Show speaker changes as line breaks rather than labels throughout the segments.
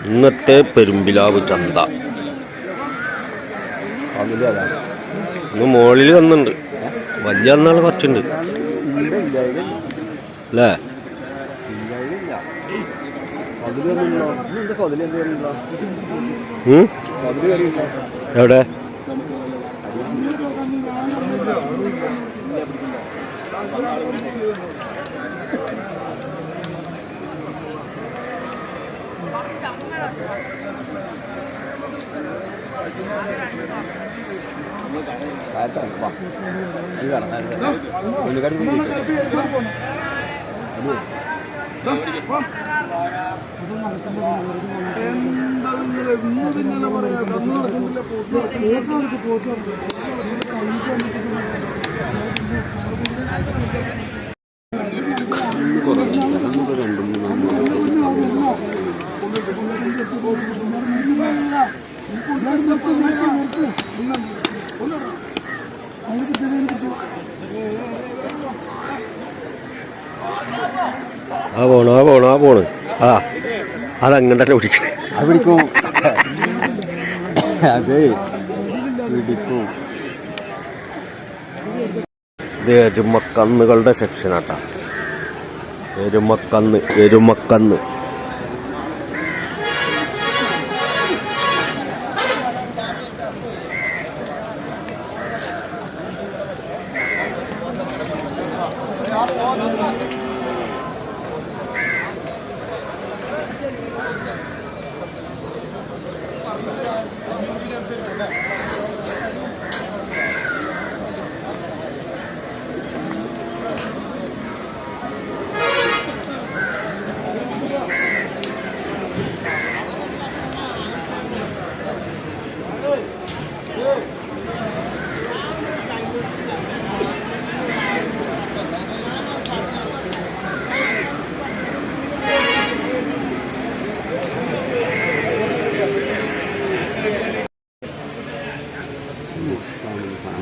ഇന്നത്തെ പെരുമ്പിലാവ് ചന്ത ഇന്ന് മുകളിൽ വന്നിട്ടുണ്ട്. വലിയ അന്നാൾ കുറച്ചുണ്ട് അല്ലേ? എവിടെ പോണ് അതങ്ങനെ പിടിക്കണേ. അത് പിടിക്കും. അതെ പിടിക്കും. ഇത് എരുമക്കന്നുകളുടെ സെക്ഷനാട്ടാ. എരുമക്കന്ന്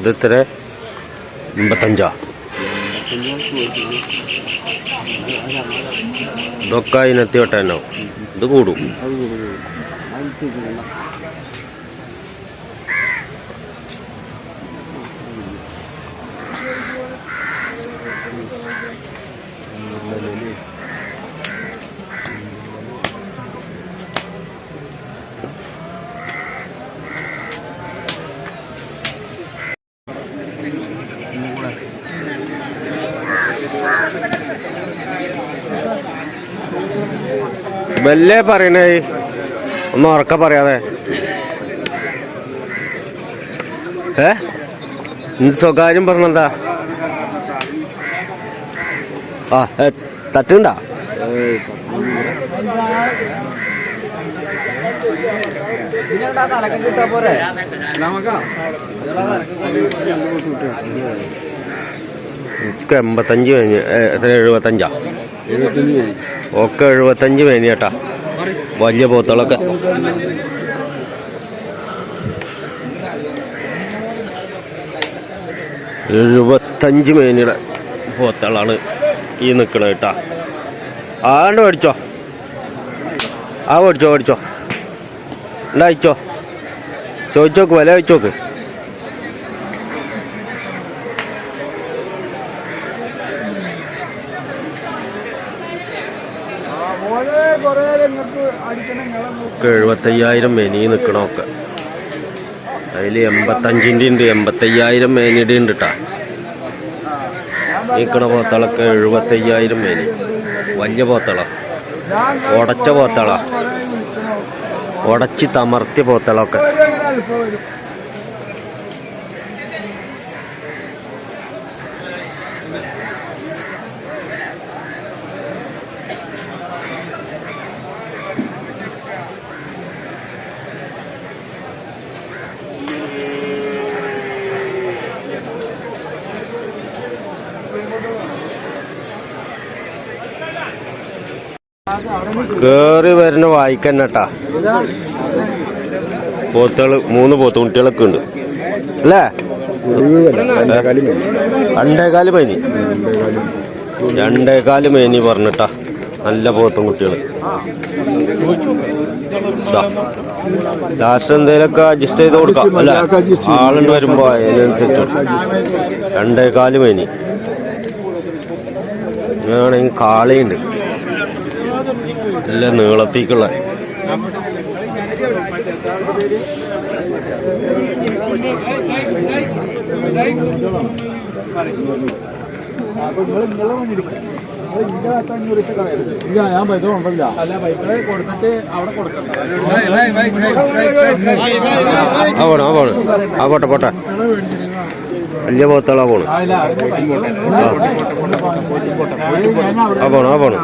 ഇതെത്ര 85 ഇതൊക്കെ അതിനെത്തി വെട്ടാനോ ഇത് കൂടും. വല്ലേ പറയണേ ഒന്ന് ഉറക്ക പറയാതെ. സ്വകാര്യം പറഞ്ഞെന്താ? തട്ടുണ്ടാ? എനിക്ക് 85 കഴിഞ്ഞ് 75 ഒക്കെ 75 മേനി കേട്ടാ. വലിയ പോത്തുകളൊക്കെ മേനിയുടെ പോത്തുകളാണ് ഈ നിൽക്കണത് കേട്ടാ. ആണ്ട് മേടിച്ചോ, മേടിച്ചോ ഉണ്ടായിച്ചോ. ചോദിച്ചോക്ക്, വില ചോദിച്ചോക്ക്. ഒക്കെ 75,000 മേനി നിൽക്കണമൊക്കെ. അതിൽ 85-ൻ്റെ ഉണ്ട്, 85,000 മേനിയുടെ ഉണ്ട് കേട്ടാ. നിൽക്കണ പോത്തളൊക്കെ 75,000 മേനി. വലിയ പോത്തള, ഉടച്ച പോത്തള, ഉടച്ച് തമർത്തിയ പോത്തളൊക്കെ. കേറി വരുന്ന വായിക്കന്നട്ടാ. പോത്തുകൾ 3 പോത്തുകുട്ടികളൊക്കെ ഉണ്ട് അല്ലേ? 2.25 മേനി 2.25 മേനി പറഞ്ഞിട്ടാ. നല്ല പോത്തും കുട്ടികൾ. ലാസ്റ്റ് എന്തെങ്കിലുമൊക്കെ അഡ്ജസ്റ്റ് ചെയ്ത് കൊടുക്കാം അല്ല, ആളുണ്ട് വരുമ്പോ അതിനനുസരിച്ച് 2.25 മേനി. ഇങ്ങനെയാണെങ്കിൽ കാളയുണ്ട് നല്ല നീളത്തേക്കുള്ള.
ഞാൻ പൈസ കൊണ്ടല്ല കൊടുത്തിട്ട് അവിടെ കൊടുക്കട്ടെ.
പോട്ടെ പോട്ടെ, വലിയ പോത്തളാ പോണ്. പോണു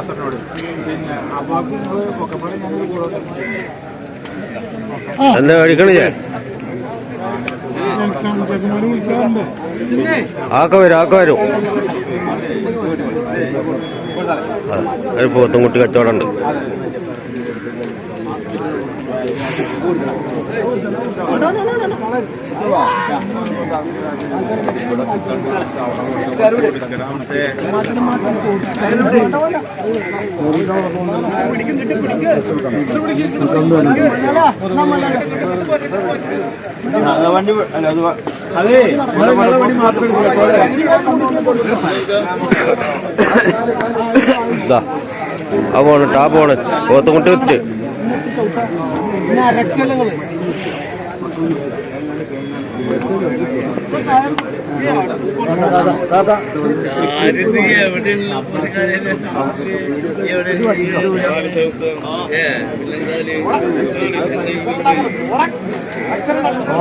എന്താ കഴിക്കണില്ലേ? ആക്കെ വരും. ഒരു പോത്തും കുട്ടി കച്ചവടം ഉണ്ട്. പോണ് പോത്തും കുട്ടി വിറ്റ്.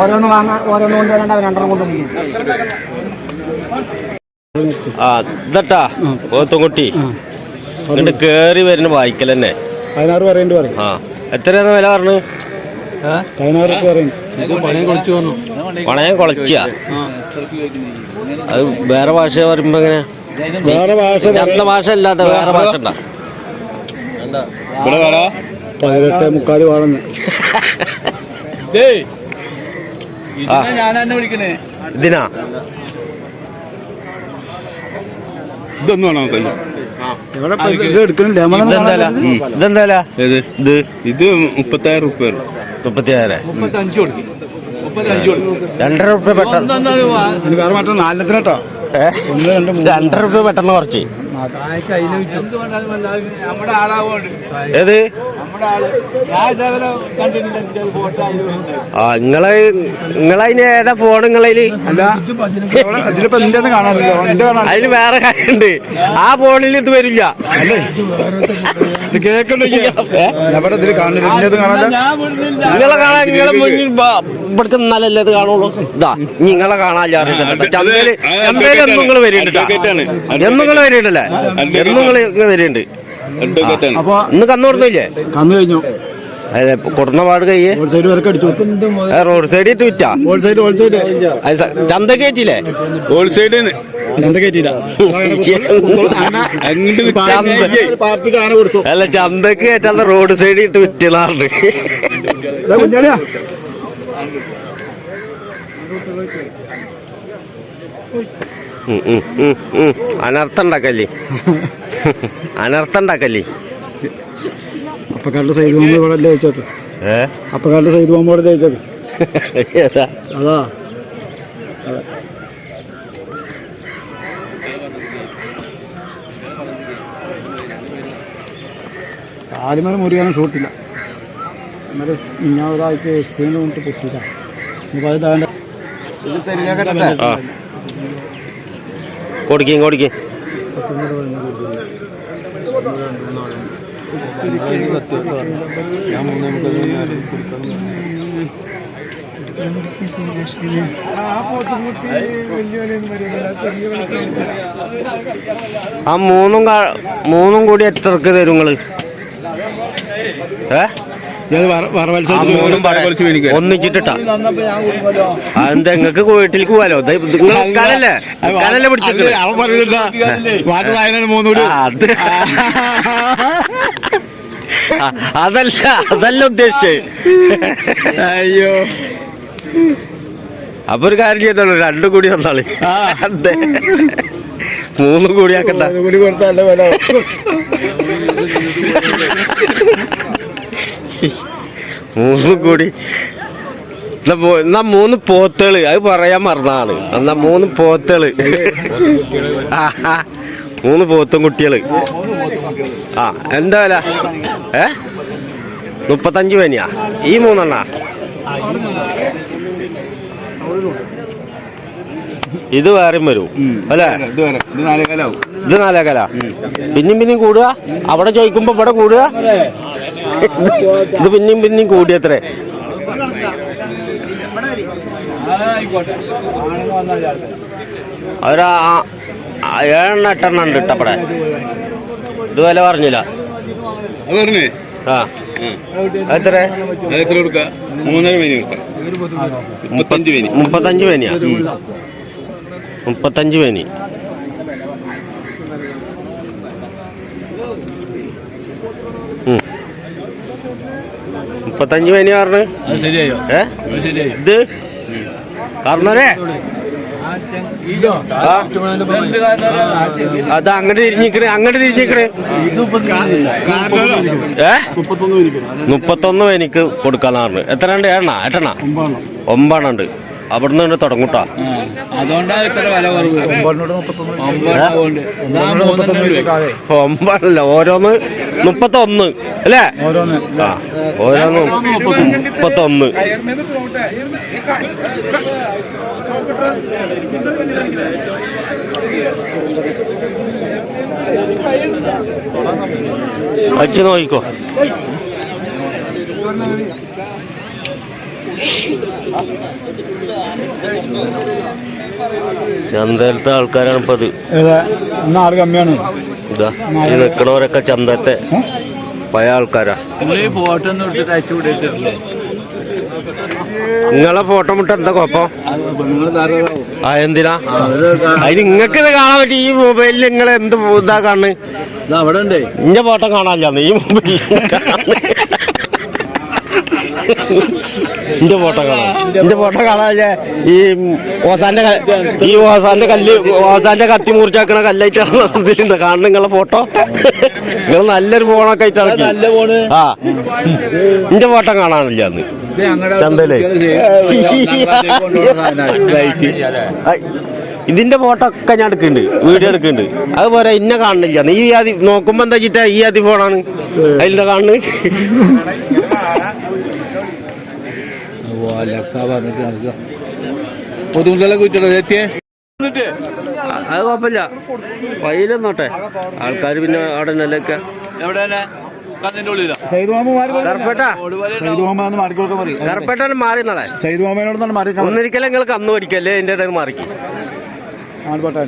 ഓരോന്ന് വാങ്ങാൻ ഓരോന്ന് കൊണ്ടുവരണ്ട, 2 കൊണ്ട്
ഇതട്ടാ പോത്തും കുട്ടി എന്നിട്ട് കേറി വരുന്ന വായിക്കൽ തന്നെ
16 പറയേണ്ടി പറയും.
എത്രയാണ് വില പറഞ്ഞു?
16 പറയും.
പണയം കുളച്ച അത് വേറെ ഭാഷ പറയുമ്പോ എങ്ങനെ?
വേറെ ഭാഷ
ഭാഷ അല്ലാത്ത വേറെ ഭാഷ ഉണ്ടാ?
18.25 വേണമെന്ന്.
ഇതിനാ
ഇതൊന്നും വേണോ?
ഇതെന്താ?
ഇത് 30,000 റുപ്യ.
35,000. 2 റുപ്യ പെട്ടെന്ന്.
വേറെ മറ്റേ 4 കേട്ടോ.
2 റുപ്യ പെട്ടെന്ന് കുറച്ച്. ഏത് നിങ്ങളതിന് ഏതാ ഫോൺ? നിങ്ങളതില് അതിന് വേറെ കാര്യമുണ്ട്. ആ ഫോണിൽ ഇത് വരില്ല. നിങ്ങളെ കാണാൻ നിങ്ങളെ മുന്നിൽ ഇവിടുത്തെ നിന്നാലല്ലേ ഇത് കാണുള്ളൂ. ഇതാ നിങ്ങളെ കാണാൻ ചന്തയില് എന്നും നിങ്ങൾ വരുന്നുണ്ട്. എന്നും നിങ്ങൾ വരുന്നുണ്ടല്ലേ? എന്നും നിങ്ങൾ വരുന്നുണ്ട്. ഇന്ന് കന്നു കൊടുത്തില്ലേ?
കന്നു കഴിഞ്ഞു.
അതെ, കൊടുന്ന പാട് കയ്യേ റോഡ് സൈഡിൽ വിറ്റാ. ചന്ത കയറ്റില്ലേ?
ഹോൾസൈഡ്
അല്ല, ചന്തക്ക് കയറ്റാത്ത റോഡ് സൈഡിൽ ഇട്ട് വിറ്റാറുണ്ട്. അനർത്ഥം ഉണ്ടാക്കല്ലേ?
അപ്പക്കാരുടെ സൈഡ് പോകുമ്പോ ഇവിടെ അല്ലേ വെച്ചോട്ടെ. അപ്പക്കാരുടെ സൈഡ് പോകുമ്പോ ഇവിടെ വെച്ചോട്ടെ. അതാ കാലുമേലെ മുറിയാനും ഷൂട്ടില്ല. എന്നാലും ഇന്നൊരാഴ്ച സ്ക്രീനിൽ കൊണ്ട് പൊട്ടില്ല. ഇനിയിപ്പോൾ അത് താണ്ട
കൊടുക്കും. ആ മൂന്നും കൂടി എത്രക്ക് തരും നിങ്ങള്? ഒന്നിച്ചിട്ടാ അതെന്താ നിങ്ങക്ക് വീട്ടിലേക്ക് പോവാലോ? നിങ്ങളല്ലേ പിടിച്ചിട്ട് അതല്ല ഉദ്ദേശിച്ചത്.
അയ്യോ,
അപ്പൊ ഒരു കാര്യം ചെയ്തോളൂ, 2 കൂടി വന്നാളി. മൂന്നും കൂടിയാക്കണ്ട.
കൂടി കൊടുത്താൽ നല്ല വില.
മൂന്നും കൂടി എന്നാ 3 പോത്തുകള്, അത് പറയാൻ മറന്നാണ്. എന്നാ 3 പോത്തുകള്, 3 പോത്തും കുട്ടികള്. ആ എന്താ വില? 35 പനിയാ ഈ 3 ഇത് വേറെയും വരും അല്ലേ? ഇത് 4 പിന്നെയും കൂടുക. അവിടെ ചോദിക്കുമ്പോ ഇവിടെ കൂടുക. ഇത് പിന്നെയും കൂടിയത്രേ. അവരാ 7-8 ഉണ്ട് ഇട്ടപ്പടെ. ഇത് വില പറഞ്ഞില്ല. ആ എത്ര?
3.5 പേനി കൊടുക്കാം.
35 പേനിയാ? 35 പേനി. മുപ്പത്തഞ്ച് പേനി പറഞ്ഞു. ഇത് കാരണവരെ അത് അങ്ങോട്ട് തിരിഞ്ഞിക്കണേ, അങ്ങോട്ട് തിരിഞ്ഞിക്കണേ. 31 എനിക്ക് കൊടുക്കാന്ന് പറഞ്ഞു. എത്ര ഉണ്ട്? 8 9 ഉണ്ട്. അവിടുന്ന് കൊണ്ട് തുടങ്ങൂട്ടാ.
അതുകൊണ്ടാണ് ഇത്ര വില കുറവ്.
9 ഓരോന്ന് 31 അല്ലേ? ആ ഓരോന്ന് 31. അച്ഛൻ നോക്കിക്കോ. ചന്തയിലത്തെ ആൾക്കാരാണ് ഇപ്പൊ അത്.
ആള് കമ്മിയാണ്.
ഇതാ ഈ നിക്കണവരൊക്കെ ചന്തത്തെ പഴയ ആൾക്കാരാ.
ഫോട്ടോ ഒന്നും എടുത്തിട്ട് അയച്ചു കൊടുത്തിട്ടില്ലേ?
നിങ്ങളെ ഫോട്ടോ മുട്ട എന്താ കുഴപ്പം? ആ എന്തിനാ അതിന് നിങ്ങക്ക് ഇത് കാണാൻ പറ്റും? ഈ മൊബൈലിൽ നിങ്ങൾ എന്ത് ഇതാ കാണുന്നത്?
അവിടെ ഉണ്ട്
ഇന്റെ ഫോട്ടോ കാണാനില്ല ഈ മൊബൈലിൽ. എന്റെ ഫോട്ടോ കാണാം. എന്റെ ഫോട്ടോ കാണാല്ലേ? ഈ ഓസാന്റെ കല്ല്, ഓസാന്റെ കത്തി മുറിച്ചാക്കണ കല്ലായിട്ടാണ് കാണുന്നത് നിങ്ങളെ ഫോട്ടോ. നിങ്ങൾ നല്ലൊരു ഫോണൊക്കെ ആയിട്ടാണ്. ആ എന്റെ ഫോട്ടോ കാണാനില്ല അന്ന് ചന്തയില്. ഇതിന്റെ ഫോട്ടോ ഒക്കെ ഞാൻ എടുക്കുന്നുണ്ട്, വീഡിയോ എടുക്കുന്നുണ്ട്. അതുപോലെ ഇന്നെ കാണുന്നില്ല. നീ ആദ്യ നോക്കുമ്പോ എന്താ വെച്ചിട്ടാ ഈ ആദ്യ ഫോണാണ് അതിന്റെ കാണുന്നത്. അത് കുഴപ്പമില്ല, പയ്യിലെന്നോട്ടെ. ആൾക്കാർ പിന്നെ അവിടെ നിലൊക്കെ കറുപ്പേട്ടാണ് മാറി നാളെ. ഒന്നിരിക്കലും നിങ്ങൾ കന്നു പഠിക്കല്ലേ? എന്റെ ഇടയിൽ മാറിക്കും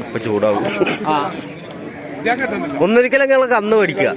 ഇപ്പൊ ചൂടാവും. ഒന്നിരിക്കലും നിങ്ങൾ കന്നു പഠിക്കുക.